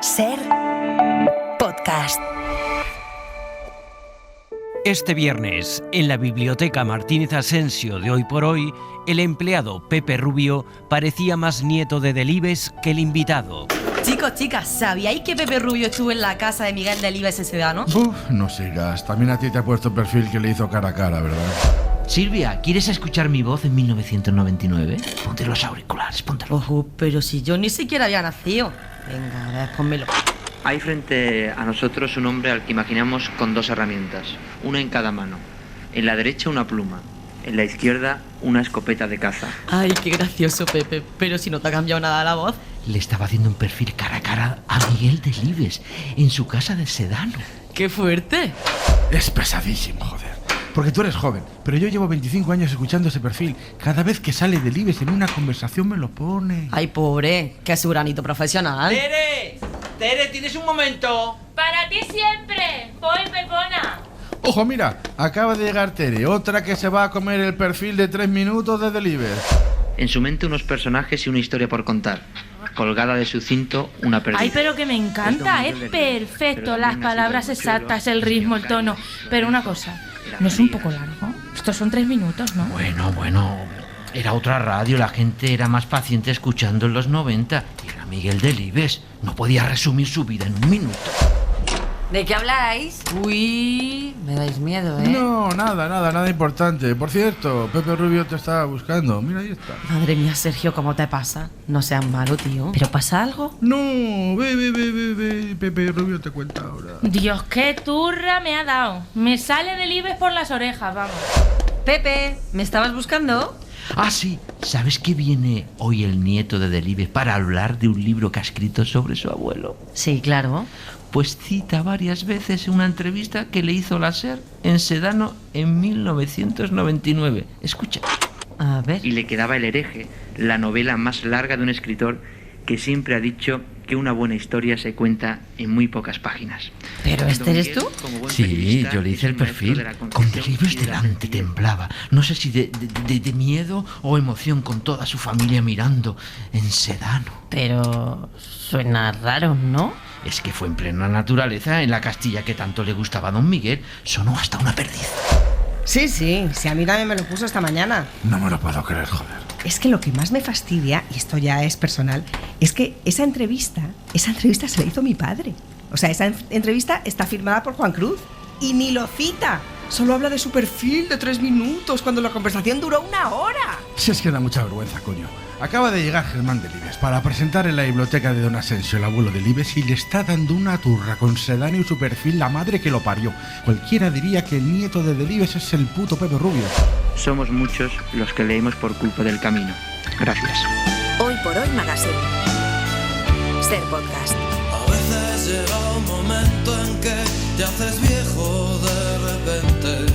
Ser podcast. Este viernes, en la Biblioteca Martínez Asensio de Hoy por Hoy, el empleado Pepe Rubio parecía más nieto de Delibes que el invitado. Chicos, chicas, ¿sabíais que Pepe Rubio estuvo en la casa de Miguel Delibes ese sedano? No sigas. También a ti te ha puesto perfil que le hizo cara a cara, ¿verdad? Silvia, ¿quieres escuchar mi voz en 1999? Ponte los auriculares, póntelo. Ojo, pero si yo ni siquiera había nacido. Venga, a ver, pónmelo. Hay frente a nosotros un hombre al que imaginamos con dos herramientas, una en cada mano. En la derecha una pluma, en la izquierda una escopeta de caza. Ay, qué gracioso, Pepe. Pero si no te ha cambiado nada la voz. Le estaba haciendo un perfil cara a cara a Miguel Delibes en su casa de Sedano. ¡Qué fuerte! Es pesadísimo, joder. Porque tú eres joven, pero yo llevo 25 años escuchando ese perfil. Cada vez que sale Delibes en una conversación me lo pone. Ay, pobre, que es su granito profesional. ¡Tere, ¿tienes un momento? ¡Para ti siempre! ¡Voy, Pepona! Ojo, mira, acaba de llegar Tere, otra que se va a comer el perfil de 3 minutos de Delibes. En su mente unos personajes y una historia por contar. Colgada de su cinto una perdiz. Ay, pero que me encanta, es perfecto. Las palabras exactas, el ritmo, el tono. Pero una cosa, ¿no es un poco largo? Estos son 3 minutos, ¿no? Bueno, era otra radio, la gente era más paciente escuchando en los 90. Era Miguel Delibes, no podía resumir su vida en un minuto. ¿De qué habláis? Uy, me dais miedo, ¿eh? No, nada importante. Por cierto, Pepe Rubio te estaba buscando. Mira, ahí está. Madre mía, Sergio, ¿cómo te pasa? No seas malo, tío. ¿Pero pasa algo? No, ve. Pepe Rubio te cuenta ahora. Dios, qué turra me ha dado. Me sale Delibes por las orejas, vamos. Pepe, ¿me estabas buscando? Ah, sí, ¿sabes que viene hoy el nieto de Delibes para hablar de un libro que ha escrito sobre su abuelo? Sí, claro. Pues cita varias veces una entrevista que le hizo la SER en Sedano en 1999. Escucha. A ver. Y le quedaba El hereje, la novela más larga de un escritor que siempre ha dicho que una buena historia se cuenta en muy pocas páginas. ¿Pero este eres tú? Sí, yo le hice el perfil. Con Delibes delante temblaba. No sé si de miedo o emoción, con toda su familia mirando en Sedano. Pero suena raro, ¿no? Es que fue en plena naturaleza, en la Castilla que tanto le gustaba a don Miguel. Sonó hasta una perdiz. Sí, si a mí también me lo puso esta mañana. No me lo puedo creer, joder. Es que lo que más me fastidia, y esto ya es personal, es que esa entrevista se la hizo mi padre. O sea, esa entrevista está firmada por Juan Cruz y ni lo cita. Solo habla de su perfil de 3 minutos cuando la conversación duró 1 hora. Si es que da mucha vergüenza, coño. Acaba de llegar Germán Delibes para presentar en la biblioteca de don Asensio, el abuelo Delibes, y le está dando una turra con Sedano y su perfil, la madre que lo parió. Cualquiera diría que el nieto de Delibes es el puto Pepe Rubio. Somos muchos los que leemos por culpa del camino. Gracias. Hoy por Hoy Magazine. Ser podcast. A veces llega un momento en que te haces viejo de repente.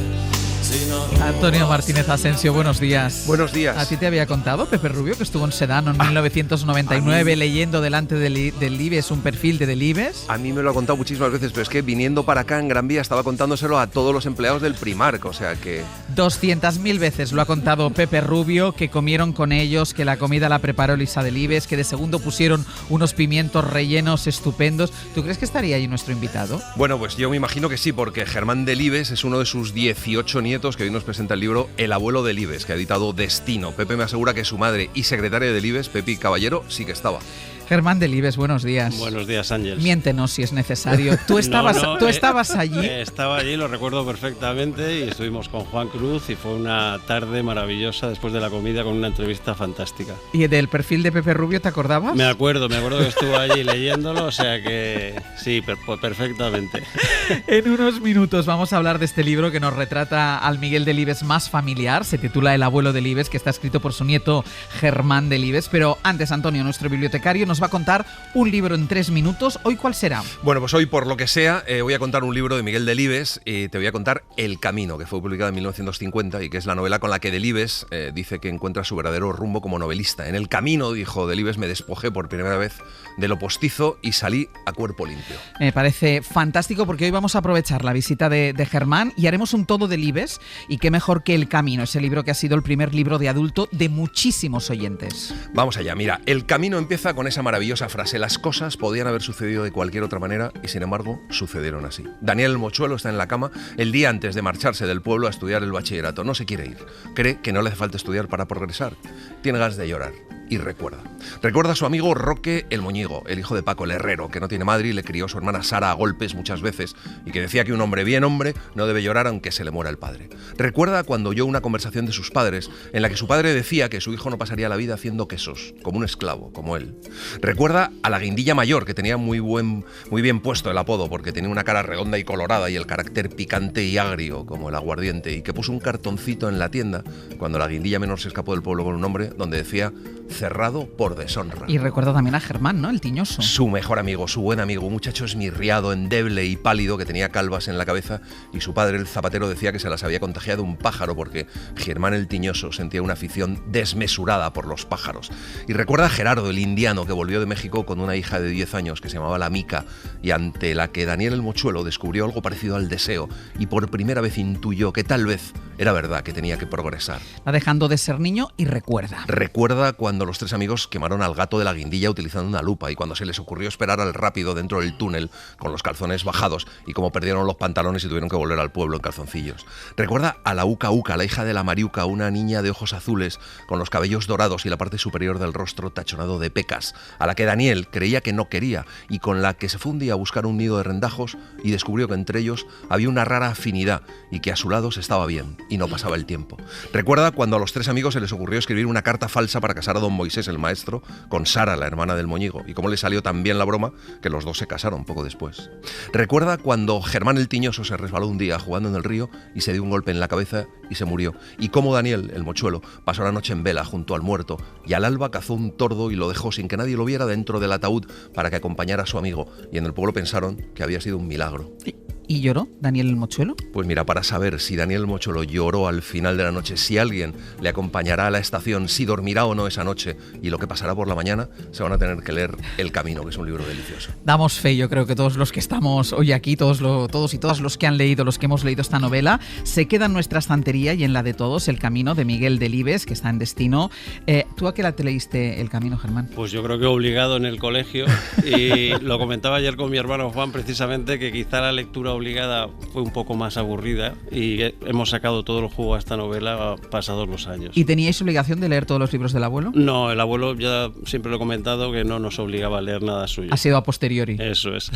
Antonio Martínez Asensio, buenos días. Buenos días. ¿A ti te había contado Pepe Rubio que estuvo en Sedano en 1999 leyendo delante de Delibes un perfil de Delibes? A mí me lo ha contado muchísimas veces, pero es que viniendo para acá en Gran Vía estaba contándoselo a todos los empleados del Primark, o sea que... 200.000 veces lo ha contado Pepe Rubio, que comieron con ellos, que la comida la preparó Elisa Delibes, que de segundo pusieron unos pimientos rellenos estupendos. ¿Tú crees que estaría ahí nuestro invitado? Bueno, pues yo me imagino que sí, porque Germán Delibes es uno de sus 18 nietos que hoy nos presenta el libro El abuelo Delibes, que ha editado Destino. Pepe me asegura que su madre y secretaria de Delibes, Pepi Caballero, sí que estaba. Germán Delibes, buenos días. Buenos días, Ángeles. Miéntenos si es necesario. ¿Tú estabas allí? Estaba allí, lo recuerdo perfectamente, y estuvimos con Juan Cruz y fue una tarde maravillosa después de la comida con una entrevista fantástica. ¿Y del perfil de Pepe Rubio te acordabas? Me acuerdo que estuvo allí leyéndolo, o sea que sí, perfectamente. En unos minutos vamos a hablar de este libro que nos retrata al Miguel Delibes más familiar. Se titula El abuelo Delibes, que está escrito por su nieto Germán Delibes. Pero antes, Antonio, nuestro bibliotecario, nos va a contar un libro en 3 minutos. ¿Hoy cuál será? Bueno, pues hoy, por lo que sea, voy a contar un libro de Miguel Delibes y te voy a contar El camino, que fue publicado en 1950 y que es la novela con la que Delibes dice que encuentra su verdadero rumbo como novelista. En El camino, dijo Delibes, me despojé por primera vez de lo postizo y salí a cuerpo limpio. Me parece fantástico porque hoy vamos a aprovechar la visita de Germán y haremos un todo Delibes, y qué mejor que El camino, ese libro que ha sido el primer libro de adulto de muchísimos oyentes. Vamos allá, mira, El camino empieza con esa maravillosa frase: las cosas podían haber sucedido de cualquier otra manera y sin embargo sucedieron así. Daniel el Mochuelo está en la cama el día antes de marcharse del pueblo a estudiar el bachillerato. No se quiere ir. Cree que no le hace falta estudiar para progresar. Tiene ganas de llorar. Y recuerda a su amigo Roque el Moñigo, el hijo de Paco el herrero, que no tiene madre y le crió su hermana Sara a golpes muchas veces, y que decía que un hombre bien hombre no debe llorar aunque se le muera el padre. Recuerda cuando oyó una conversación de sus padres en la que su padre decía que su hijo no pasaría la vida haciendo quesos, como un esclavo, como él. Recuerda a la Guindilla Mayor, que tenía muy bien puesto el apodo, porque tenía una cara redonda y colorada y el carácter picante y agrio, como el aguardiente, y que puso un cartoncito en la tienda cuando la Guindilla Menor se escapó del pueblo con un nombre donde decía: cerrado por deshonra. Y recuerdo también a Germán, ¿no? El tiñoso. Su mejor amigo, su buen amigo, un muchacho esmirriado, endeble y pálido, que tenía calvas en la cabeza, y su padre, el zapatero, decía que se las había contagiado un pájaro porque Germán el tiñoso sentía una afición desmesurada por los pájaros. Y recuerda a Gerardo, el indiano, que volvió de México con una hija de 10 años que se llamaba la Mica, y ante la que Daniel el Mochuelo descubrió algo parecido al deseo, y por primera vez intuyó que tal vez era verdad que tenía que progresar. Va dejando de ser niño y recuerda. Recuerda cuando los tres amigos quemaron al gato de la Guindilla utilizando una lupa, y cuando se les ocurrió esperar al rápido dentro del túnel con los calzones bajados, y cómo perdieron los pantalones y tuvieron que volver al pueblo en calzoncillos. Recuerda a la Uca Uca, la hija de la Mariuca, una niña de ojos azules con los cabellos dorados y la parte superior del rostro tachonado de pecas, a la que Daniel creía que no quería y con la que se fue un día a buscar un nido de rendajos y descubrió que entre ellos había una rara afinidad y que a su lado se estaba bien y no pasaba el tiempo. Recuerda cuando a los tres amigos se les ocurrió escribir una carta falsa para casar a don Moisés, el maestro, con Sara, la hermana del Moñigo, y cómo le salió tan bien la broma que los dos se casaron poco después. Recuerda cuando Germán el tiñoso se resbaló un día jugando en el río y se dio un golpe en la cabeza y se murió, y cómo Daniel el Mochuelo pasó la noche en vela junto al muerto y al alba cazó un tordo y lo dejó sin que nadie lo viera dentro del ataúd para que acompañara a su amigo, y en el pueblo pensaron que había sido un milagro. ¿Y lloró Daniel el Mochuelo? Pues mira, para saber si Daniel el Mochuelo lloró al final de la noche, si alguien le acompañará a la estación, si dormirá o no esa noche y lo que pasará por la mañana, se van a tener que leer El Camino, que es un libro delicioso. Damos fe, yo creo que todos los que estamos hoy aquí, todos y todas los que han leído, los que hemos leído esta novela, se queda en nuestra estantería y en la de todos, El Camino, de Miguel Delibes, que está en Destino. ¿Tú a qué edad te leíste El Camino, Germán? Pues yo creo que obligado en el colegio, y lo comentaba ayer con mi hermano Juan precisamente, que quizá la lectura obligada fue un poco más aburrida y hemos sacado todo el jugo a esta novela pasados los años. ¿Y teníais obligación de leer todos los libros del abuelo? No, el abuelo, ya siempre lo he comentado, que no nos obligaba a leer nada suyo. Ha sido a posteriori. Eso es.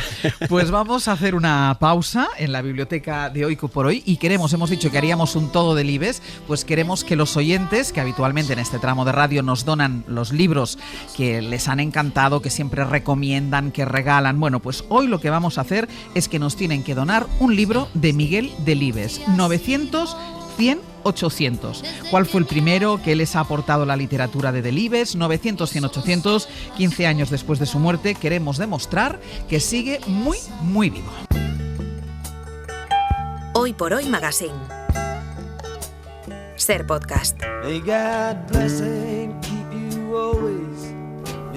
Pues vamos a hacer una pausa en la biblioteca de Hoy por Hoy y hemos dicho que haríamos un todo de Libes, pues queremos que los oyentes, que habitualmente en este tramo de radio nos donan los libros que les han encantado, que siempre recomiendan, que regalan, bueno, pues hoy lo que vamos a hacer es que nos tienen que donar un libro de Miguel Delibes, 900, 100, 800. ¿Cuál fue el primero que les ha aportado la literatura de Delibes? 900, 100, 800. 15 años después de su muerte, queremos demostrar que sigue muy, muy vivo. Hoy por Hoy Magazine. Ser podcast.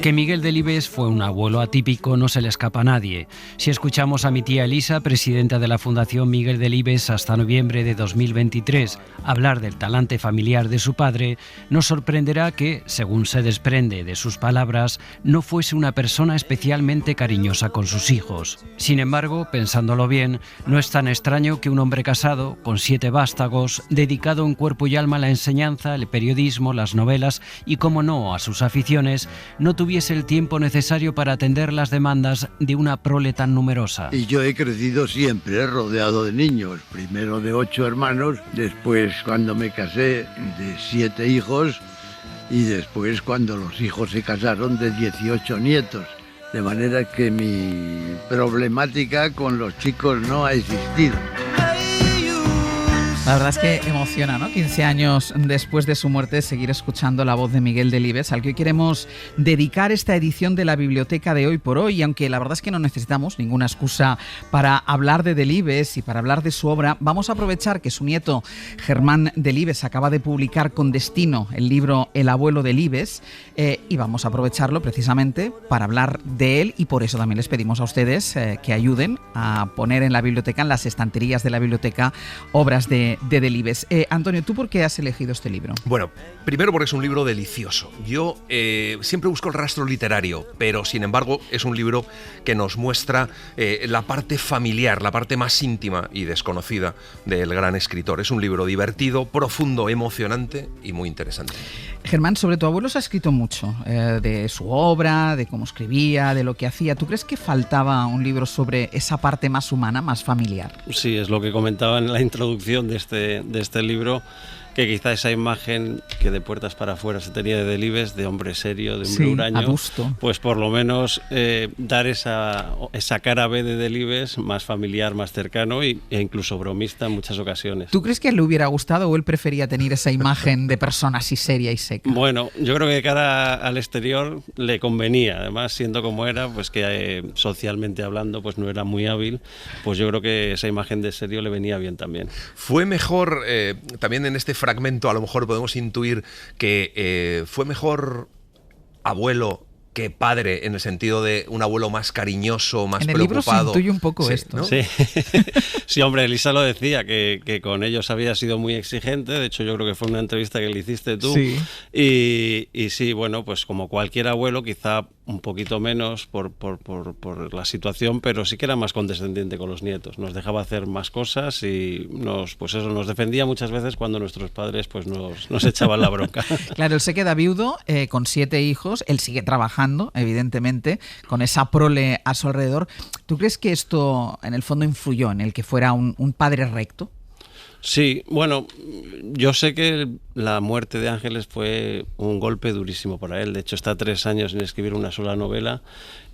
Que Miguel Delibes fue un abuelo atípico no se le escapa a nadie. Si escuchamos a mi tía Elisa, presidenta de la Fundación Miguel Delibes hasta noviembre de 2023, hablar del talante familiar de su padre, nos sorprenderá que, según se desprende de sus palabras, no fuese una persona especialmente cariñosa con sus hijos. Sin embargo, pensándolo bien, no es tan extraño que un hombre casado, con 7 vástagos, dedicado en cuerpo y alma a la enseñanza, el periodismo, las novelas y, como no, a sus aficiones, no tuviese el tiempo necesario para atender las demandas de una prole tan numerosa. Y yo he crecido siempre rodeado de niños, primero de 8 hermanos, después cuando me casé de 7 hijos y después cuando los hijos se casaron de 18 nietos. De manera que mi problemática con los chicos no ha existido. La verdad es que emociona, ¿no? 15 años después de su muerte, seguir escuchando la voz de Miguel Delibes, al que hoy queremos dedicar esta edición de la biblioteca de Hoy por Hoy. Y aunque la verdad es que no necesitamos ninguna excusa para hablar de Delibes y para hablar de su obra, vamos a aprovechar que su nieto Germán Delibes acaba de publicar con Destino el libro El abuelo Delibes, y vamos a aprovecharlo precisamente para hablar de él, y por eso también les pedimos a ustedes que ayuden a poner en la biblioteca, en las estanterías de la biblioteca, obras de de Delibes. Antonio, ¿tú por qué has elegido este libro? Bueno, primero porque es un libro delicioso. Yo siempre busco el rastro literario, pero sin embargo es un libro que nos muestra la parte familiar, la parte más íntima y desconocida del gran escritor. Es un libro divertido, profundo, emocionante y muy interesante. Germán, sobre tu abuelo se ha escrito mucho, de su obra, de cómo escribía, de lo que hacía. ¿Tú crees que faltaba un libro sobre esa parte más humana, más familiar? Sí, es lo que comentaba en la introducción de este libro, que quizá esa imagen que de puertas para afuera se tenía de Delibes, de hombre serio, de hombre huraño, adusto, pues por lo menos dar esa cara B de Delibes más familiar, más cercano e incluso bromista en muchas ocasiones. ¿Tú crees que le hubiera gustado o él prefería tener esa imagen de persona así seria y seca? Bueno, yo creo que de cara al exterior le convenía, además siendo como era, pues que socialmente hablando pues no era muy hábil, pues yo creo que esa imagen de serio le venía bien también. Fue mejor, también en este fragmento a lo mejor podemos intuir que fue mejor abuelo que padre, en el sentido de un abuelo más cariñoso, más preocupado. En el libro se intuye un poco esto, ¿no? Sí. Sí, hombre, Elisa lo decía, que con ellos había sido muy exigente. De hecho, yo creo que fue una entrevista que le hiciste tú. Sí. Y sí, bueno, pues como cualquier abuelo, quizá un poquito menos por la situación, pero sí que era más condescendiente con los nietos. Nos dejaba hacer más cosas y nos defendía muchas veces cuando nuestros padres pues nos echaban la bronca. Claro, él se queda viudo con 7 hijos, él sigue trabajando, evidentemente, con esa prole a su alrededor. ¿Tú crees que esto, en el fondo, influyó en el que fuera un padre recto? Sí, bueno, yo sé que la muerte de Ángeles fue un golpe durísimo para él. De hecho, está 3 años sin escribir una sola novela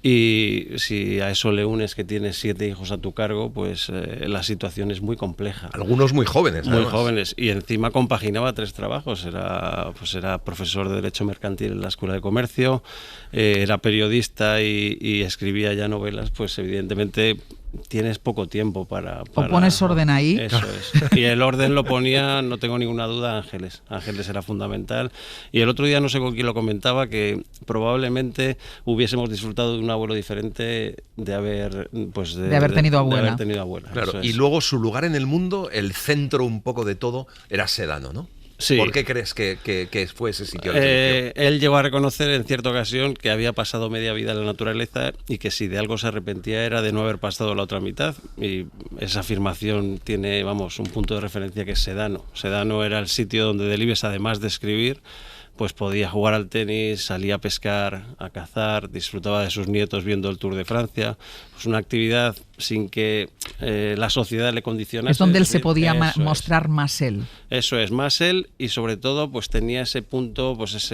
y si a eso le unes que tienes 7 hijos a tu cargo, pues la situación es muy compleja. Algunos muy jóvenes, Muy además. jóvenes. Y encima compaginaba 3 trabajos. Era profesor de Derecho Mercantil en la Escuela de Comercio, era periodista y escribía ya novelas, pues evidentemente tienes poco tiempo para... O pones orden ahí. Eso es. Y el orden lo ponía, no tengo ninguna duda, Ángeles. Ángeles era fundamental. Y el otro día, no sé con quién lo comentaba, que probablemente hubiésemos disfrutado de un abuelo diferente de haber tenido abuela. Claro, y luego su lugar en el mundo, el centro un poco de todo, era Sedano, ¿no? Sí. ¿Por qué crees que fue ese sitio? Él llegó a reconocer en cierta ocasión que había pasado media vida en la naturaleza y que si de algo se arrepentía era de no haber pasado la otra mitad. Y esa afirmación tiene, un punto de referencia que es Sedano. Sedano era el sitio donde Delibes, además de escribir, pues podía jugar al tenis, salía a pescar, a cazar, disfrutaba de sus nietos viendo el Tour de Francia. Pues una actividad sin que la sociedad le condicionase. Es donde él se podía mostrar más él. Eso es, más él, y sobre todo pues tenía ese punto, pues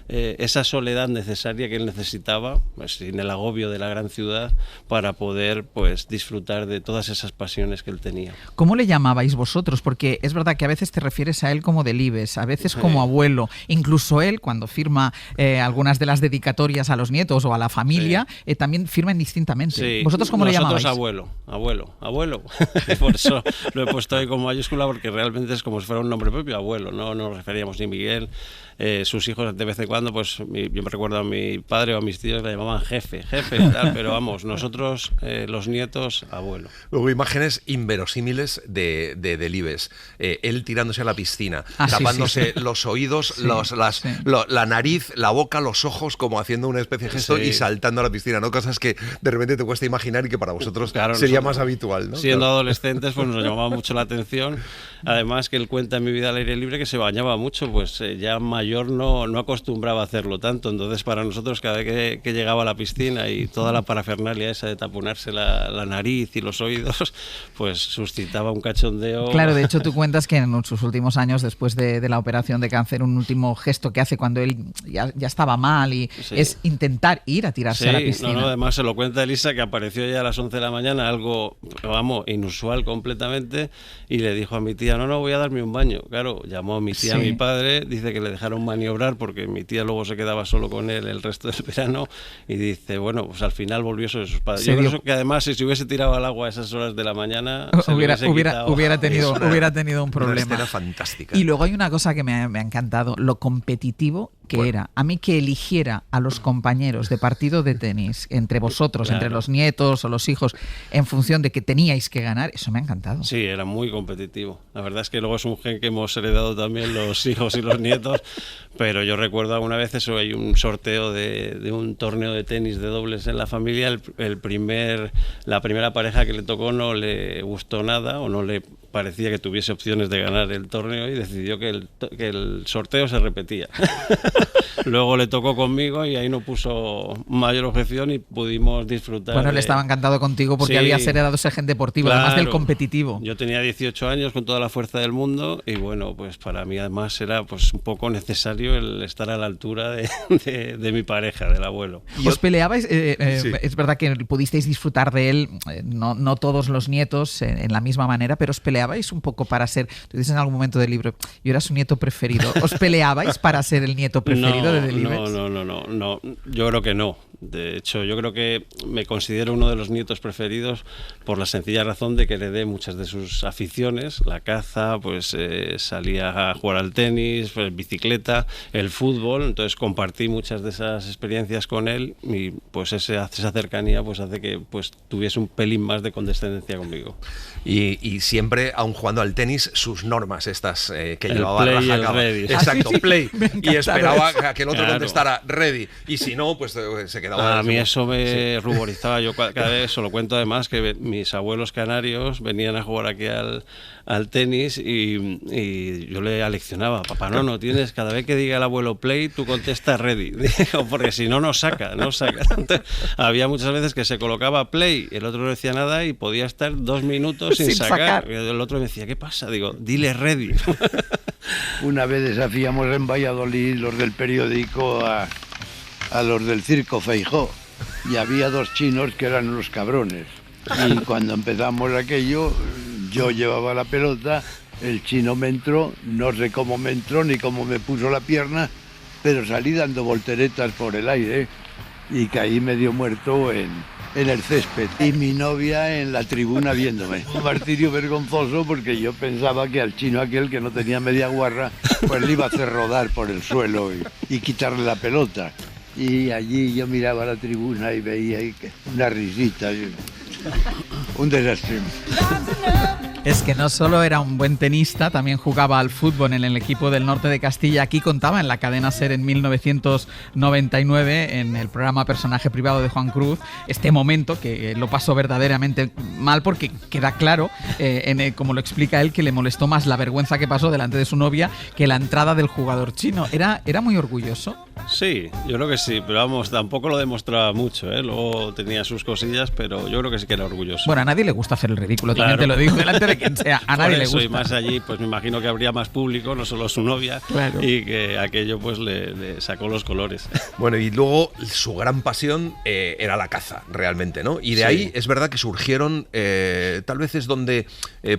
esa soledad necesaria que él necesitaba, pues, sin el agobio de la gran ciudad, para poder pues disfrutar de todas esas pasiones que él tenía. ¿Cómo le llamabais vosotros? Porque es verdad que a veces te refieres a él como Delibes, a veces como abuelo. Incluso él, cuando firma algunas de las dedicatorias a los nietos o a la familia, también firma indistintamente. Sí. ¿Vosotros cómo le llamabais? Abuelo. Por eso lo he puesto ahí con mayúscula, porque realmente es como si fuera un nombre propio, abuelo. No nos referíamos ni Miguel. Sus hijos de vez en cuando, pues yo me recuerdo a mi padre o a mis tíos le llamaban jefe, tal, pero nosotros, los nietos, abuelo. Luego imágenes inverosímiles de Delibes. Él tirándose a la piscina, tapándose los oídos, la nariz, la boca, los ojos, como haciendo una especie de gesto y saltando a la piscina, ¿no? Cosas que de repente te cuesta imaginar y que para vosotros sería más habitual, ¿no? Siendo adolescentes, pues nos llamaba mucho la atención. Además, que él cuenta en Mi vida al aire libre que se bañaba mucho, pues ya mayor no acostumbraba a hacerlo tanto. Entonces, para nosotros, cada vez que llegaba a la piscina y toda la parafernalia esa de taponarse la nariz y los oídos, pues suscitaba un cachondeo. Claro, de hecho tú cuentas que en sus últimos años, después de la operación de cáncer, un último gesto que hace cuando él ya estaba mal y es intentar ir a tirarse a la piscina. Además se lo cuenta Elisa, que apareció ya a las 11 de la mañana, algo, inusual completamente, y le dijo a mi tía, no, voy a darme un baño. Claro, llamó a mi tía, a mi padre, dice que le dejaron maniobrar porque mi tía luego se quedaba solo con él el resto del verano, y dice, bueno, pues al final volvió sobre sus padres. Yo creo que además si se hubiese tirado al agua a esas horas de la mañana hubiera tenido un problema. Una escena fantástica. Y luego hay una cosa que me ha encantado, lo competitivo que era. A mí que eligiera a los compañeros de partido de tenis, entre vosotros, entre los nietos o los hijos, en función de que teníais que ganar, eso me ha encantado. Sí, era muy competitivo. La verdad es que luego es un gen que hemos heredado también los hijos y los nietos, pero yo recuerdo alguna vez eso, hay un sorteo de un torneo de tenis de dobles en la familia, la primera pareja que le tocó no le gustó nada o no le parecía que tuviese opciones de ganar el torneo y decidió que el sorteo se repetía. Luego le tocó conmigo y ahí no puso mayor objeción y pudimos disfrutar. Bueno, él estaba encantado contigo porque habías heredado ese gen deportivo, claro, además del competitivo. Yo tenía 18 años con toda la fuerza del mundo y bueno, pues para mí además era pues un poco necesario el estar a la altura de mi pareja, del abuelo. ¿Os peleabais? Es verdad que pudisteis disfrutar de él, no todos los nietos en la misma manera, pero os peleabais un poco para ser, tú dices en algún momento del libro, yo era su nieto preferido. ¿Os peleabais para ser el nieto preferido de Delibes? No, yo creo que no. De hecho, yo creo que me considero uno de los nietos preferidos por la sencilla razón de que heredé muchas de sus aficiones, la caza, pues salía a jugar al tenis, pues, bicicleta, el fútbol, entonces compartí muchas de esas experiencias con él y pues esa cercanía pues hace que pues tuviese un pelín más de condescendencia conmigo. Y siempre, aun jugando al tenis, sus normas estas que llevaba play rajatabla. ready. Exacto, play. Y esperaba eso. a que el otro contestara ready. Y si no, pues se quedaba. A mí eso me ruborizaba. Yo cada vez, eso lo cuento además, que mis abuelos canarios venían a jugar aquí al tenis y yo le aleccionaba, papá, no tienes, cada vez que diga el abuelo play, tú contestas ready. Digo, porque si no, no saca. Entonces, había muchas veces que se colocaba play, el otro no decía nada y podía estar 2 minutos sin sacar. El otro me decía, ¿qué pasa? Digo, dile ready. Una vez desafiamos en Valladolid los del periódico a los del circo Feijó y había 2 chinos que eran unos cabrones y cuando empezamos aquello yo llevaba la pelota, el chino me entró, no sé cómo me entró ni cómo me puso la pierna, pero salí dando volteretas por el aire y caí medio muerto en el césped y mi novia en la tribuna viéndome. Un martirio vergonzoso porque yo pensaba que al chino aquel que no tenía media guarra pues le iba a hacer rodar por el suelo y quitarle la pelota. Y allí yo miraba la tribuna y veía una risita, un desastre. Es que no solo era un buen tenista, también jugaba al fútbol en el equipo del norte de Castilla. Aquí contaba en la cadena SER en 1999, en el programa Personaje Privado de Juan Cruz, este momento que lo pasó verdaderamente mal porque queda claro, como lo explica él, que le molestó más la vergüenza que pasó delante de su novia que la entrada del jugador chino. ¿Era muy orgulloso? Sí, yo creo que sí, pero vamos, tampoco lo demostraba mucho, ¿eh? Luego tenía sus cosillas, pero yo creo que sí que era orgulloso. Bueno, a nadie le gusta hacer el ridículo, también te lo digo, delante de quien sea, a nadie le gusta. Y más allí, pues me imagino que habría más público, no solo su novia, claro. Y que aquello pues le sacó los colores. Bueno, y luego su gran pasión era la caza, realmente, ¿no? Y de ahí es verdad que surgieron, tal vez es donde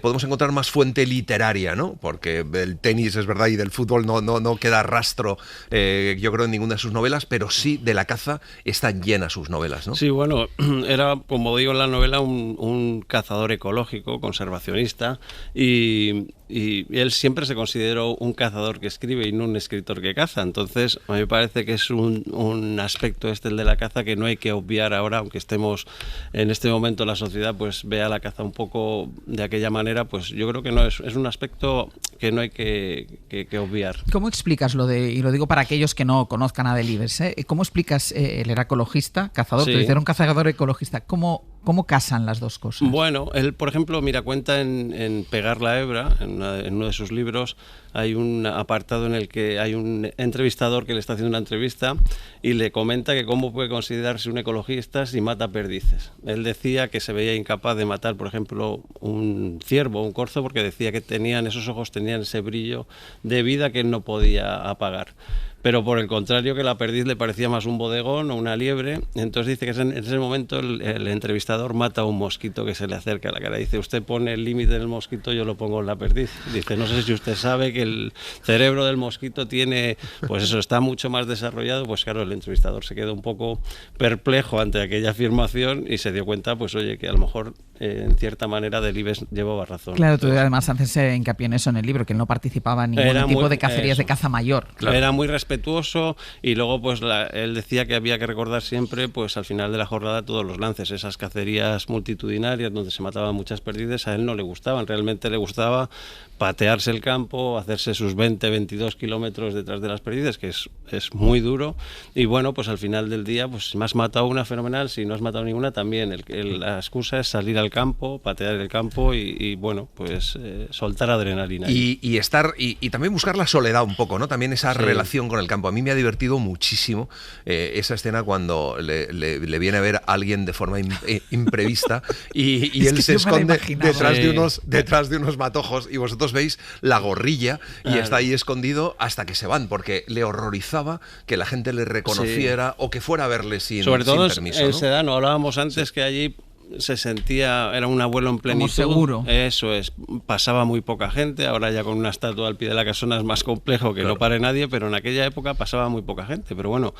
podemos encontrar más fuente literaria, ¿no? Porque del tenis, es verdad, y del fútbol no queda rastro, yo creo, en ninguna de sus novelas, pero sí de la caza están llenas sus novelas, ¿no? Sí, bueno, era, como digo en la novela, un cazador ecológico, conservacionista, y él siempre se consideró un cazador que escribe y no un escritor que caza. Entonces, a mí me parece que es un aspecto el de la caza que no hay que obviar ahora, aunque estemos en este momento la sociedad pues vea la caza un poco de aquella manera, pues yo creo que no es un aspecto que no hay que obviar. ¿Cómo explicas y lo digo para aquellos que no conozcan a Delibes, ¿cómo explicas, él era ecologista, cazador, pero era un cazador ecologista, ¿cómo casan las dos cosas? Bueno, él, por ejemplo, cuenta en Pegar la hebra, en uno de sus libros, hay un apartado en el que hay un entrevistador que le está haciendo una entrevista y le comenta que cómo puede considerarse un ecologista si mata perdices. Él decía que se veía incapaz de matar, por ejemplo, un ciervo o un corzo porque decía que esos ojos tenían ese brillo de vida que él no podía apagar. Pero por el contrario, que la perdiz le parecía más un bodegón o una liebre. Entonces dice que en ese momento el entrevistador mata a un mosquito que se le acerca a la cara. Dice, usted pone el límite en el mosquito, yo lo pongo en la perdiz. Dice, no sé si usted sabe que el cerebro del mosquito está mucho más desarrollado. Pues claro, el entrevistador se quedó un poco perplejo ante aquella afirmación y se dio cuenta, pues oye, que a lo mejor en cierta manera Delibes llevaba razón. Claro, tú además haces hincapié en eso en el libro, que él no participaba en ningún tipo de cacerías de caza mayor. Claro. Era muy respetuoso respetuoso, y luego pues él decía que había que recordar siempre pues al final de la jornada todos los lances, esas cacerías multitudinarias donde se mataban muchas perdices, a él no le gustaban, realmente le gustaba patearse el campo, hacerse sus 20-22 kilómetros detrás de las perdices, que es muy duro, y bueno, pues al final del día, pues si me has matado una, fenomenal, si no has matado ninguna, también. La excusa es salir al campo, patear el campo y bueno, pues soltar adrenalina. Y también buscar la soledad un poco, ¿no? También esa relación con el campo. A mí me ha divertido muchísimo esa escena cuando le viene a ver a alguien de forma imprevista y él se esconde detrás de unos matojos, y vosotros veis la gorrilla y está ahí escondido hasta que se van, porque le horrorizaba que la gente le reconociera o que fuera a verle sin permiso. En Sedano, hablábamos antes que allí se sentía, era un abuelo en plenitud. Como seguro. Eso es, pasaba muy poca gente, ahora ya con una estatua al pie de la casona es más complejo que no pare nadie, pero en aquella época pasaba muy poca gente. Pero bueno,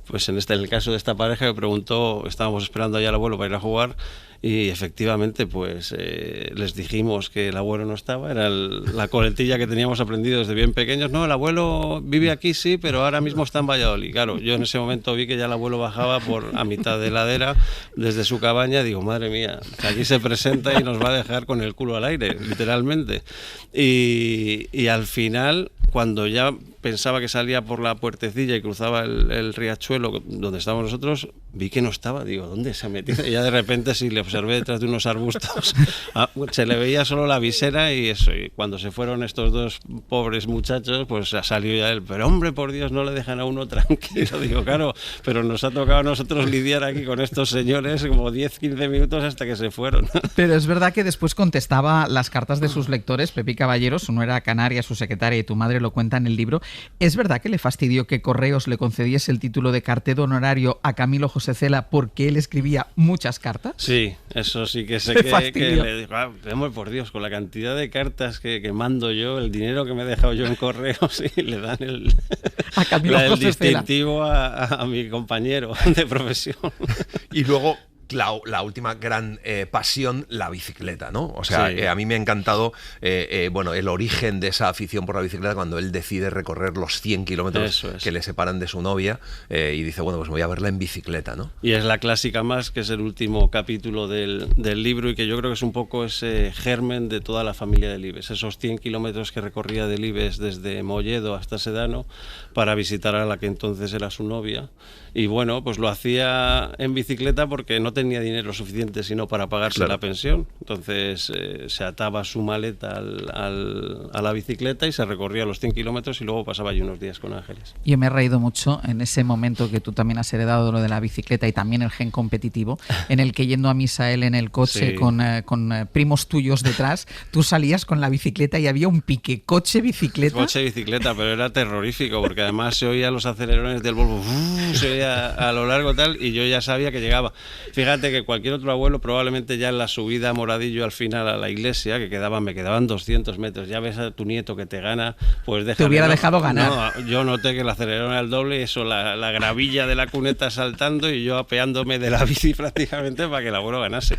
pues en el caso de esta pareja que preguntó, estábamos esperando allá al abuelo para ir a jugar, y efectivamente pues les dijimos que el abuelo no estaba, era la coletilla que teníamos aprendido desde bien pequeños. No, el abuelo vive aquí, sí, pero ahora mismo está en Valladolid. Claro, yo en ese momento vi que ya el abuelo bajaba a mitad de ladera desde su cabaña, digo, madre mía, aquí se presenta y nos va a dejar con el culo al aire, literalmente. Y al final, cuando ya pensaba que salía por la puertecilla y cruzaba el riachuelo donde estábamos nosotros, vi que no estaba, digo, ¿dónde se ha metido? Y ya de repente sí le observé detrás de unos arbustos, se le veía solo la visera y eso, y cuando se fueron estos dos pobres muchachos, pues salió ya él, pero hombre, por Dios, no le dejan a uno tranquilo, digo, claro, pero nos ha tocado a nosotros lidiar aquí con estos señores como 10-15 minutos hasta que se fueron. Pero es verdad que después contestaba las cartas de sus lectores, Pepi Caballero, su nuera canaria, su secretaria, y tu madre lo cuenta en el libro. ¿Es verdad que le fastidió que Correos le concediese el título de cartero honorario a Camilo José Cela porque él escribía muchas cartas? Sí, eso sí que sé que le digo, hombre, por Dios, con la cantidad de cartas que mando yo, el dinero que me he dejado yo en Correos, y le dan el distintivo a mi compañero de profesión. Y luego la última gran pasión, la bicicleta, ¿no? O sea, a mí me ha encantado el origen de esa afición por la bicicleta cuando él decide recorrer los 100 kilómetros que le separan de su novia, y dice, bueno, pues voy a verla en bicicleta, ¿no? Y es la clásica más, que es el último capítulo del libro, y que yo creo que es un poco ese germen de toda la familia de Delibes, esos 100 kilómetros que recorría Delibes desde Molledo hasta Sedano para visitar a la que entonces era su novia. Y bueno, pues lo hacía en bicicleta porque no tenía dinero suficiente sino para pagarse la pensión. Entonces se ataba su maleta a la bicicleta y se recorría los 100 kilómetros y luego pasaba allí unos días con Ángeles. Yo me he reído mucho en ese momento que tú también has heredado lo de la bicicleta y también el gen competitivo, en el que yendo a misa él en el coche con primos tuyos detrás, tú salías con la bicicleta y había un pique coche-bicicleta. Coche-bicicleta, pero era terrorífico porque además se oían los acelerones del Volvo, se oía a lo largo tal, y yo ya sabía que llegaba. Fíjate que cualquier otro abuelo probablemente ya en la subida a Moradillo al final a la iglesia, que me quedaban 200 metros, ya ves a tu nieto que te gana, pues déjame. Te hubiera dejado ganar. No, yo noté que el acelerón era el doble, eso, la gravilla de la cuneta saltando y yo apeándome de la bici prácticamente para que el abuelo ganase.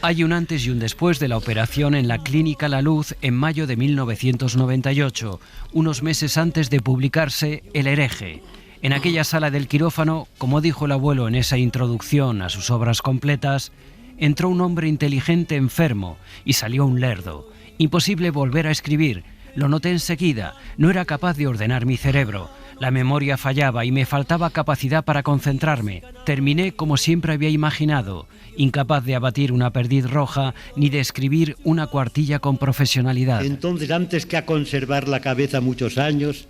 Hay un antes y un después de la operación en la Clínica La Luz en mayo de 1998, unos meses antes de publicarse El hereje. En aquella sala del quirófano, como dijo el abuelo en esa introducción a sus obras completas, entró un hombre inteligente enfermo y salió un lerdo. Imposible volver a escribir. Lo noté enseguida. No era capaz de ordenar mi cerebro. La memoria fallaba y me faltaba capacidad para concentrarme. Terminé como siempre había imaginado, incapaz de abatir una perdiz roja ni de escribir una cuartilla con profesionalidad. Entonces, antes que a conservar la cabeza muchos años,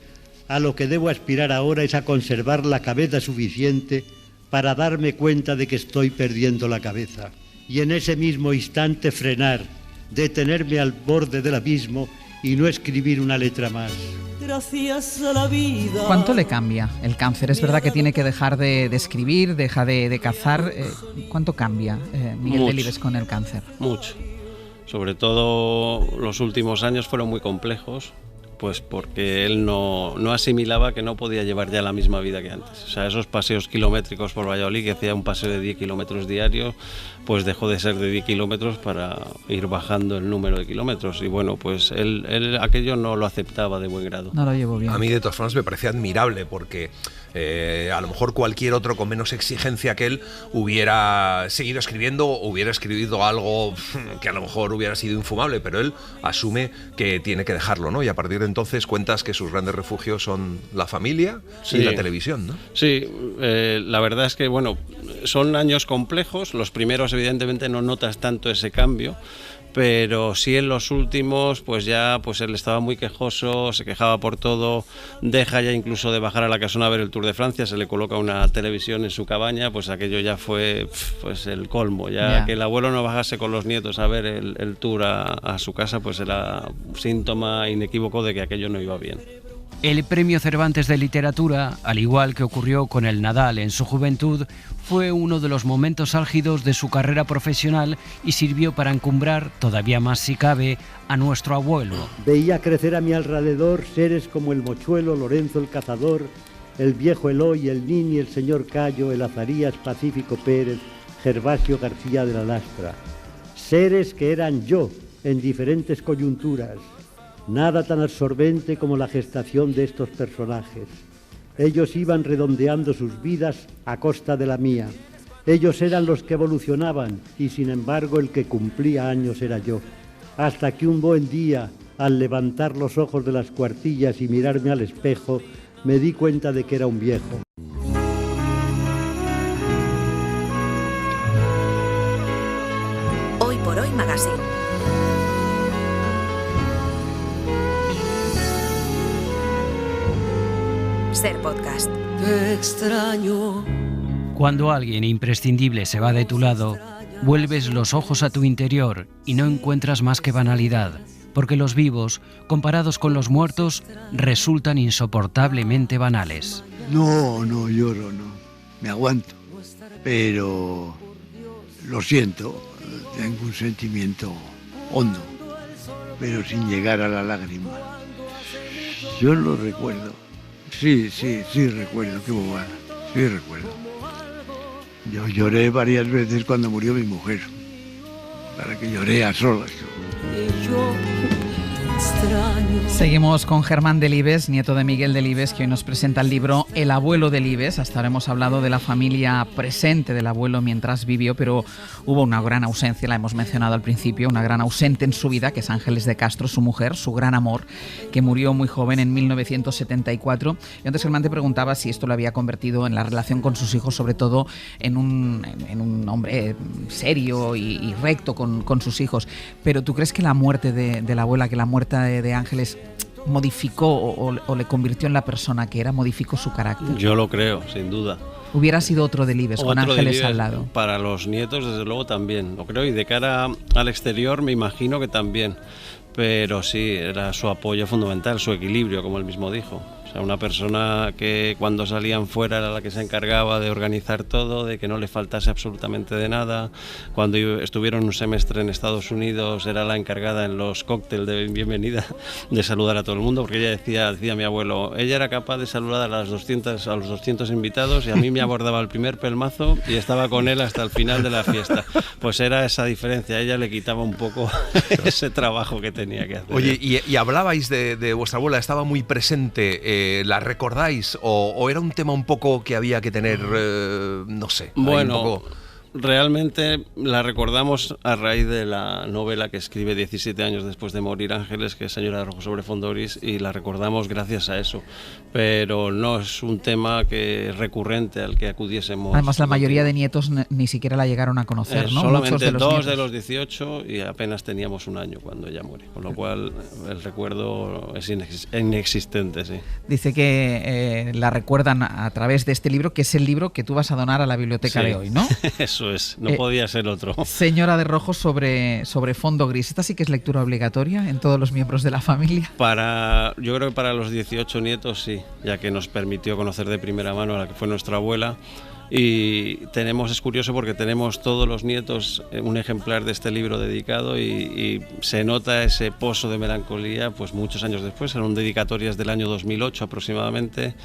a lo que debo aspirar ahora es a conservar la cabeza suficiente para darme cuenta de que estoy perdiendo la cabeza. Y en ese mismo instante frenar, detenerme al borde del abismo y no escribir una letra más. Gracias a la vida. ¿Cuánto le cambia el cáncer? Es verdad que tiene que dejar de escribir, deja de cazar. ¿Cuánto cambia Miguel Delibes con el cáncer? Mucho. Sobre todo los últimos años fueron muy complejos. Pues porque él no asimilaba que no podía llevar ya la misma vida que antes. O sea, esos paseos kilométricos por Valladolid, que hacía un paseo de 10 kilómetros diarios, pues dejó de ser de 10 kilómetros para ir bajando el número de kilómetros. Y bueno, pues él aquello no lo aceptaba de buen grado. No lo llevó bien. A mí, de todas formas, me parecía admirable porque a lo mejor cualquier otro con menos exigencia que él hubiera seguido escribiendo, hubiera escrito algo que a lo mejor hubiera sido infumable, pero él asume que tiene que dejarlo, ¿no? Y a partir de entonces cuentas que sus grandes refugios son la familia y la televisión, ¿no? Sí, la verdad es que, bueno, son años complejos. Los primeros, evidentemente, no notas tanto ese cambio, pero sí en los últimos, pues ya pues él estaba muy quejoso, se quejaba por todo, deja ya incluso de bajar a la casona a ver el Tour de Francia, se le coloca una televisión en su cabaña, pues aquello ya fue pues el colmo, ya que el abuelo no bajase con los nietos a ver el Tour a su casa, pues era síntoma inequívoco de que aquello no iba bien. El Premio Cervantes de Literatura, al igual que ocurrió con el Nadal en su juventud, fue uno de los momentos álgidos de su carrera profesional y sirvió para encumbrar, todavía más si cabe, a nuestro abuelo. Veía crecer a mi alrededor seres como el Mochuelo, Lorenzo el Cazador, el viejo Eloy, el Nini, el señor Cayo, el Azarías, Pacífico Pérez, Gervasio García de la Lastra. Seres que eran yo en diferentes coyunturas. Nada tan absorbente como la gestación de estos personajes. Ellos iban redondeando sus vidas a costa de la mía. Ellos eran los que evolucionaban y sin embargo el que cumplía años era yo. Hasta que un buen día, al levantar los ojos de las cuartillas y mirarme al espejo, me di cuenta de que era un viejo. Hoy por Hoy Magazine. Ser podcast. Te extraño. Cuando alguien imprescindible se va de tu lado, vuelves los ojos a tu interior y no encuentras más que banalidad, porque los vivos, comparados con los muertos, resultan insoportablemente banales. No lloro, no. Me aguanto. Pero lo siento, tengo un sentimiento hondo, pero sin llegar a la lágrima. Yo lo recuerdo. Sí, recuerdo, qué bobada. Sí, recuerdo. Yo lloré varias veces cuando murió mi mujer. Para que lloré a solas. Seguimos con Germán Delibes, nieto de Miguel Delibes, que hoy nos presenta el libro El abuelo Delibes. Hasta ahora hemos hablado de la familia presente del abuelo mientras vivió, pero hubo una gran ausencia, la hemos mencionado al principio, una gran ausente en su vida, que es Ángeles de Castro, su mujer, su gran amor, que murió muy joven en 1974. Y antes Germán te preguntaba si esto lo había convertido en la relación con sus hijos, sobre todo en un hombre serio y recto con sus hijos. Pero ¿tú crees que la muerte de la abuela, que la muerte de Ángeles modificó o le convirtió en la persona que era, modificó su carácter? Yo lo creo, sin duda. Hubiera sido otro Delibes, con Ángeles al lado. Para los nietos, desde luego, también, lo creo, y de cara al exterior me imagino que también. Pero sí, era su apoyo fundamental, su equilibrio, como él mismo dijo. O sea, una persona que cuando salían fuera era la que se encargaba de organizar todo, de que no le faltase absolutamente de nada. Cuando estuvieron un semestre en Estados Unidos era la encargada en los cócteles de bienvenida de saludar a todo el mundo, porque ella decía mi abuelo, ella era capaz de saludar a los 200 invitados y a mí me abordaba el primer pelmazo y estaba con él hasta el final de la fiesta. Pues era esa diferencia, a ella le quitaba un poco ese trabajo que tenía que hacer. Oye, y hablabais de vuestra abuela, estaba muy presente. ¿La recordáis o era un tema un poco que había que tener, no sé? Bueno, un poco... realmente la recordamos a raíz de la novela que escribe 17 años después de morir Ángeles, que es Señora de Rojo sobre fondo gris, y la recordamos gracias a eso. Pero no es un tema recurrente al que acudiésemos. Además, la mayoría de nietos ni siquiera la llegaron a conocer, ¿no? Solamente dos de los 18 y apenas teníamos un año cuando ella muere, con lo cual el recuerdo es inexistente, sí. Dice que la recuerdan a través de este libro, que es el libro que tú vas a donar a la biblioteca de hoy, ¿no? Eso es, no podía ser otro. Señora de Rojo sobre fondo gris. ¿Esta sí que es lectura obligatoria en todos los miembros de la familia? Yo creo que para los 18 nietos sí, ya que nos permitió conocer de primera mano a la que fue nuestra abuela. Y es curioso porque tenemos todos los nietos un ejemplar de este libro dedicado y se nota ese pozo de melancolía pues muchos años después. Eran dedicatorias del año 2008 aproximadamente.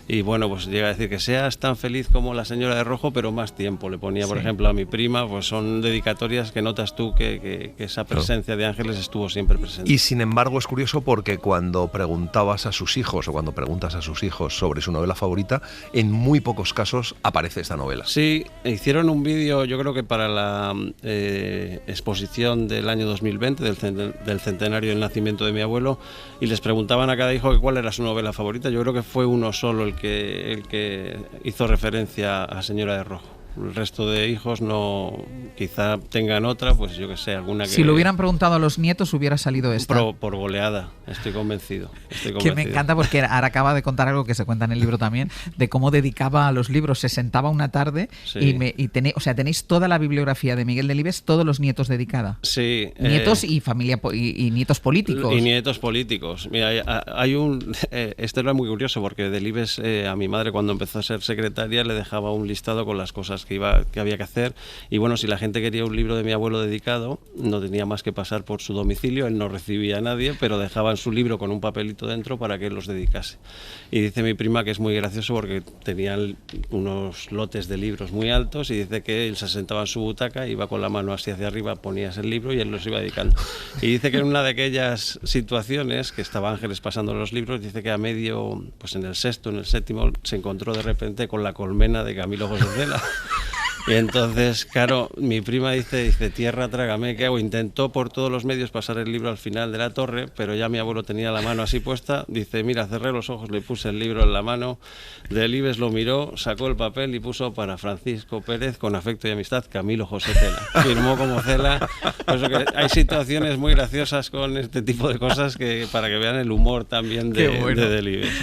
Y bueno, pues llega a decir que seas tan feliz como la señora de rojo, pero más tiempo. Le ponía, por ejemplo, a mi prima, pues son dedicatorias que notas tú que esa presencia de Ángeles estuvo siempre presente. Y sin embargo es curioso porque cuando preguntabas a sus hijos o cuando preguntas a sus hijos sobre su novela favorita, en muy pocos casos aparece esta novela. Sí, hicieron un vídeo, yo creo que para la exposición del año 2020, del centenario del nacimiento de mi abuelo, y les preguntaban a cada hijo que cuál era su novela favorita. Yo creo que fue uno solo el que hizo referencia a Señora de Rojo. El resto de hijos no, quizá tengan otra, pues yo que sé, alguna que... Si lo hubieran preguntado a los nietos hubiera salido esta. Por goleada, estoy convencido. Que me encanta porque ahora acaba de contar algo que se cuenta en el libro también, de cómo dedicaba a los libros, se sentaba una tarde tenéis toda la bibliografía de Miguel Delibes, todos los nietos dedicada. Sí. Nietos y familia y nietos políticos. Y nietos políticos. Mira, hay esto era muy curioso porque Delibes a mi madre cuando empezó a ser secretaria le dejaba un listado con las cosas que había que hacer, y bueno, si la gente quería un libro de mi abuelo dedicado no tenía más que pasar por su domicilio, él no recibía a nadie, pero dejaban su libro con un papelito dentro para que él los dedicase. Y dice mi prima que es muy gracioso porque tenían unos lotes de libros muy altos y dice que él se sentaba en su butaca, iba con la mano así hacia arriba, ponías el libro y él los iba dedicando. Y dice que en una de aquellas situaciones que estaba Ángeles pasando los libros, dice que a medio, pues en el sexto, en el séptimo, se encontró de repente con La colmena de Camilo José Cela. Y entonces, claro, mi prima dice, tierra, trágame, ¿qué hago? Intentó por todos los medios pasar el libro al final de la torre, pero ya mi abuelo tenía la mano así puesta. Dice, mira, cerré los ojos, le puse el libro en la mano. Delibes lo miró, sacó el papel y puso para Francisco Pérez, con afecto y amistad, Camilo José Cela. Firmó como Cela. Por eso que hay situaciones muy graciosas con este tipo de cosas que para que vean el humor también de Delibes.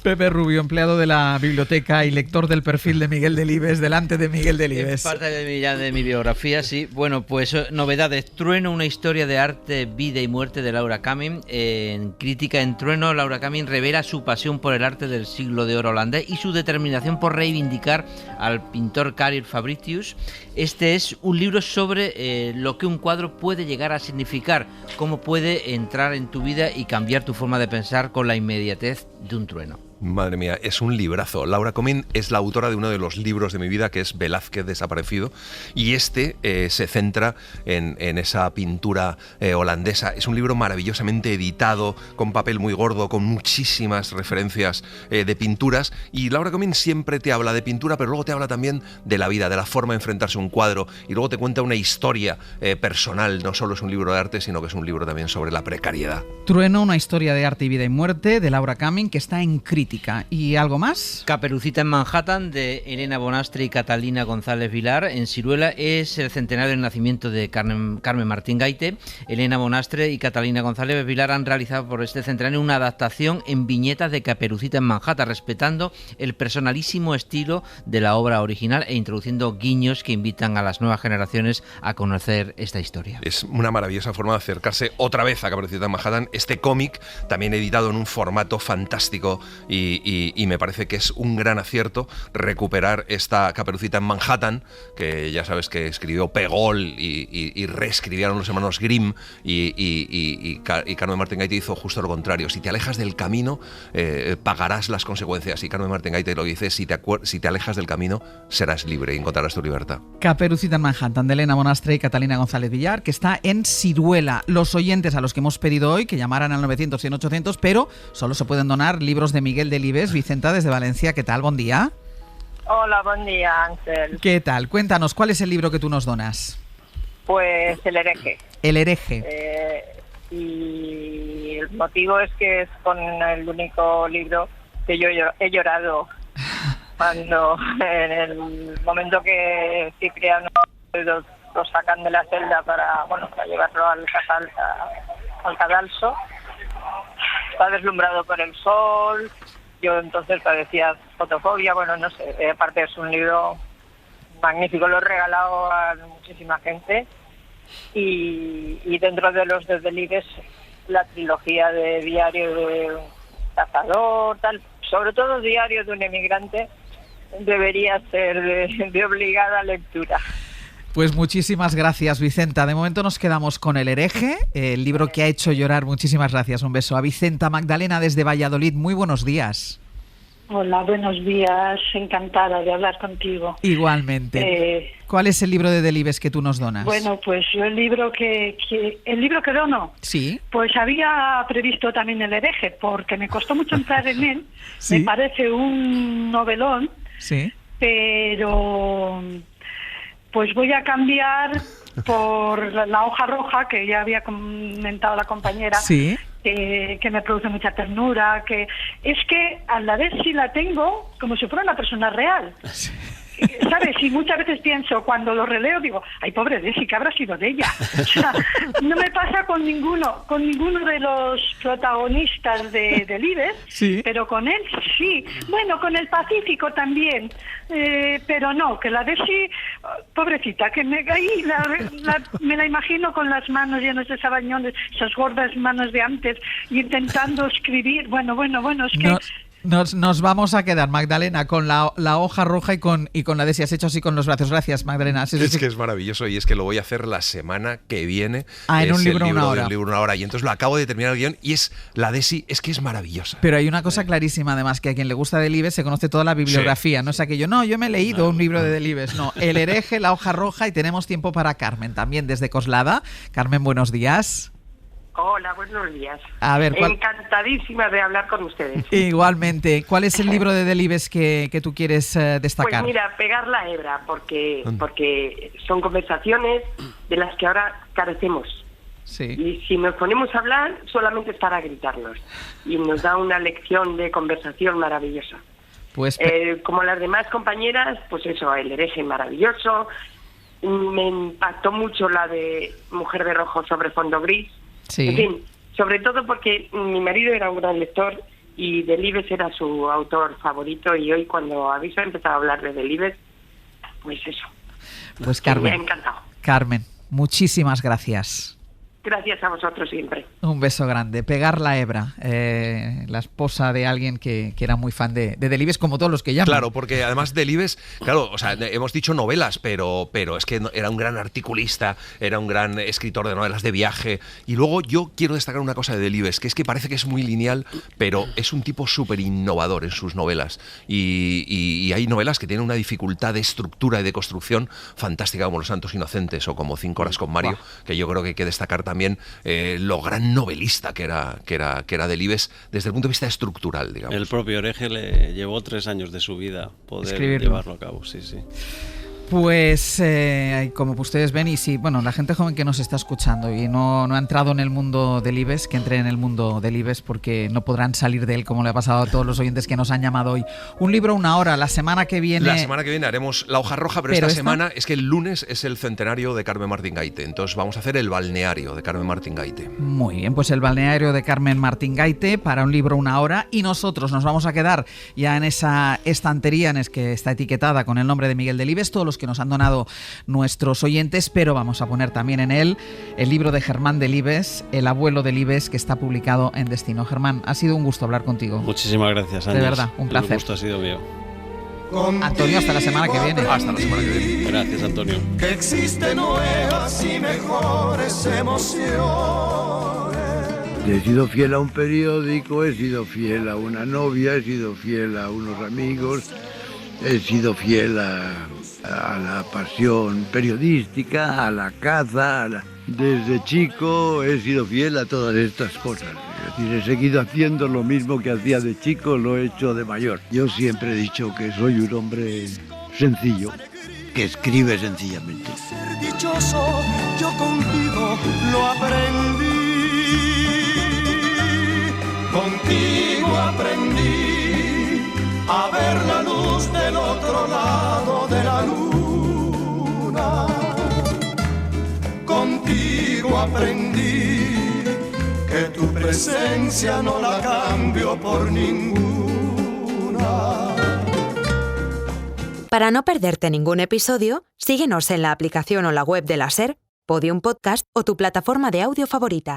Pepe Rubio, empleado de la biblioteca y lector del perfil de Miguel Delibes, delante de Miguel Delibes. Parte de mi biografía, sí. Bueno, pues novedades. Trueno, una historia de arte, vida y muerte de Laura Kamin. En crítica en Trueno, Laura Kamin revela su pasión por el arte del siglo de oro holandés y su determinación por reivindicar al pintor Carel Fabritius. Este es un libro sobre lo que un cuadro puede llegar a significar, cómo puede entrar en tu vida y cambiar tu forma de pensar con la inmediatez de un trueno. Madre mía, es un librazo. Laura Kamin es la autora de uno de los libros de mi vida, que es Velázquez desaparecido, y este se centra en esa pintura holandesa. Es un libro maravillosamente editado, con papel muy gordo, con muchísimas referencias de pinturas, y Laura Kamin siempre te habla de pintura, pero luego te habla también de la vida, de la forma de enfrentarse a un cuadro, y luego te cuenta una historia personal. No solo es un libro de arte, sino que es un libro también sobre la precariedad. Trueno, una historia de arte y vida y muerte, de Laura Kamin, que está en crítica. ¿Y algo más? Caperucita en Manhattan, de Elena Bonastre y Catalina González Vilar. En Siruela es el centenario del nacimiento de Carmen Martín Gaite. Elena Bonastre y Catalina González Vilar han realizado por este centenario una adaptación en viñetas de Caperucita en Manhattan, respetando el personalísimo estilo de la obra original e introduciendo guiños que invitan a las nuevas generaciones a conocer esta historia. Es una maravillosa forma de acercarse otra vez a Caperucita en Manhattan. Este cómic, también editado en un formato fantástico y me parece que es un gran acierto recuperar esta Caperucita en Manhattan, que ya sabes que escribió Pegol y reescribieron los hermanos Grimm, y Carmen Martín Gaite hizo justo lo contrario. Si te alejas del camino, pagarás las consecuencias, y Carmen Martín Gaite lo dice: si te alejas del camino, serás libre y encontrarás tu libertad. Caperucita en Manhattan, de Elena Bonastre y Catalina González Villar, que está en Siruela. Los oyentes a los que hemos pedido hoy que llamaran al 900 100 800, pero solo se pueden donar libros de Miguel Delibes. Vicenta, desde Valencia, ¿qué tal? Buen día. Hola, buen día, Ángel. ¿Qué tal? Cuéntanos, ¿cuál es el libro que tú nos donas? Pues El hereje. El hereje. Y el motivo es que es con el único libro que yo he llorado cuando en el momento que Cipriano lo sacan de la celda para llevarlo al cadalso. Está deslumbrado por el sol. Yo entonces padecía fotofobia, no sé, aparte es un libro magnífico, lo he regalado a muchísima gente, y dentro de los de Delibes, la trilogía de Diario de un cazador, sobre todo Diario de un emigrante, debería ser de obligada lectura. Pues muchísimas gracias, Vicenta. De momento nos quedamos con El hereje, el libro que ha hecho llorar. Muchísimas gracias. Un beso a Vicenta Magdalena desde Valladolid. Muy buenos días. Hola, buenos días. Encantada de hablar contigo. Igualmente. ¿Cuál es el libro de Delibes que tú nos donas? Bueno, pues yo el libro que dono, sí, pues había previsto también El hereje, porque me costó mucho entrar en él. ¿Sí? Me parece un novelón, sí, pero pues voy a cambiar por La hoja roja, que ya había comentado la compañera. Sí. Que me produce mucha ternura, que es que a la vez sí la tengo como si fuera una persona real. Sí. ¿Sabes? Y muchas veces pienso, cuando lo releo, digo, ay, pobre Desi, ¿qué habrá sido de ella? O sea, no me pasa con ninguno de los protagonistas de Delibes, sí, pero con él sí. Bueno, con el Pacífico también, pero no, que la Desi, pobrecita, que me la imagino con las manos llenas de sabañones, esas gordas manos de antes, y intentando escribir. Bueno, es que... No. Nos vamos a quedar, Magdalena, con la hoja roja y con la Desi. Has hecho así con los brazos. Gracias, Magdalena. Es que es maravilloso y es que lo voy a hacer la semana que viene. En un libro una hora. Y entonces lo acabo de terminar el guión y es la Desi, es que es maravillosa. Pero hay una cosa clarísima, además, que a quien le gusta Delibes se conoce toda la bibliografía. Sí. No es aquello, yo me he leído un libro de Delibes. No, El hereje, La hoja roja, y tenemos tiempo para Carmen, también desde Coslada. Carmen, buenos días. Hola, buenos días. A ver, encantadísima de hablar con ustedes. Igualmente. ¿Cuál es el libro de Delibes que tú quieres destacar? Pues mira, Pegar la hebra, porque son conversaciones de las que ahora carecemos. Sí. Y si nos ponemos a hablar, solamente es para gritarnos. Y nos da una lección de conversación maravillosa. Pues como las demás compañeras, pues eso, El hereje maravilloso. Me impactó mucho la de Mujer de rojo sobre fondo gris. Sí. En fin, sobre todo porque mi marido era un gran lector y Delibes era su autor favorito, y hoy cuando habéis empezado a hablar de Delibes, pues eso. Pues Carmen, me ha encantado. Carmen, muchísimas gracias. Gracias a vosotros siempre. Un beso grande. Pegar la hebra, la esposa de alguien que era muy fan de Delibes, como todos los que llaman. Claro, porque además Delibes, claro, o sea, hemos dicho novelas, pero es que era un gran articulista, era un gran escritor de novelas de viaje. Y luego yo quiero destacar una cosa de Delibes, que es que parece que es muy lineal, pero es un tipo súper innovador en sus novelas. Y hay novelas que tienen una dificultad de estructura y de construcción fantástica, como Los Santos Inocentes o como 5 horas con Mario, que yo creo que hay que destacar también lo gran novelista que era Delibes desde el punto de vista estructural, digamos. El propio hereje le llevó 3 años de su vida poder llevarlo a cabo, sí. Pues como ustedes ven, y sí, bueno, la gente joven que nos está escuchando y no ha entrado en el mundo Delibes, que entre en el mundo Delibes, porque no podrán salir de él, como le ha pasado a todos los oyentes que nos han llamado hoy. Un libro, una hora. La semana que viene haremos La hoja roja, pero esta semana es que el lunes es el centenario de Carmen Martín Gaite, entonces vamos a hacer el balneario de Carmen Martín Gaite. Muy bien, pues el balneario de Carmen Martín Gaite para un libro, una hora, y nosotros nos vamos a quedar ya en esa estantería en que está etiquetada con el nombre de Miguel Delibes, todos los que nos han donado nuestros oyentes, pero vamos a poner también en él el libro de Germán Delibes, El abuelo Delibes, que está publicado en Destino. Germán, ha sido un gusto hablar contigo. Muchísimas gracias, Ángeles. De verdad, un placer. El gusto ha sido mío. Antonio, hasta la semana que viene. Hasta la semana que viene. Gracias, Antonio. Que existen nuevas y mejores emociones. He sido fiel a un periódico, he sido fiel a una novia, he sido fiel a unos amigos, he sido fiel a la pasión periodística, a la caza. Desde chico he sido fiel a todas estas cosas. Es decir, he seguido haciendo lo mismo que hacía de chico, lo he hecho de mayor. Yo siempre he dicho que soy un hombre sencillo, que escribe sencillamente. Ser dichoso, yo contigo lo aprendí. Contigo aprendí a ver la luz del otro lado de la luna. Contigo aprendí que tu presencia no la cambio por ninguna. Para no perderte ningún episodio, síguenos en la aplicación o la web de la SER, Podium Podcast o tu plataforma de audio favorita.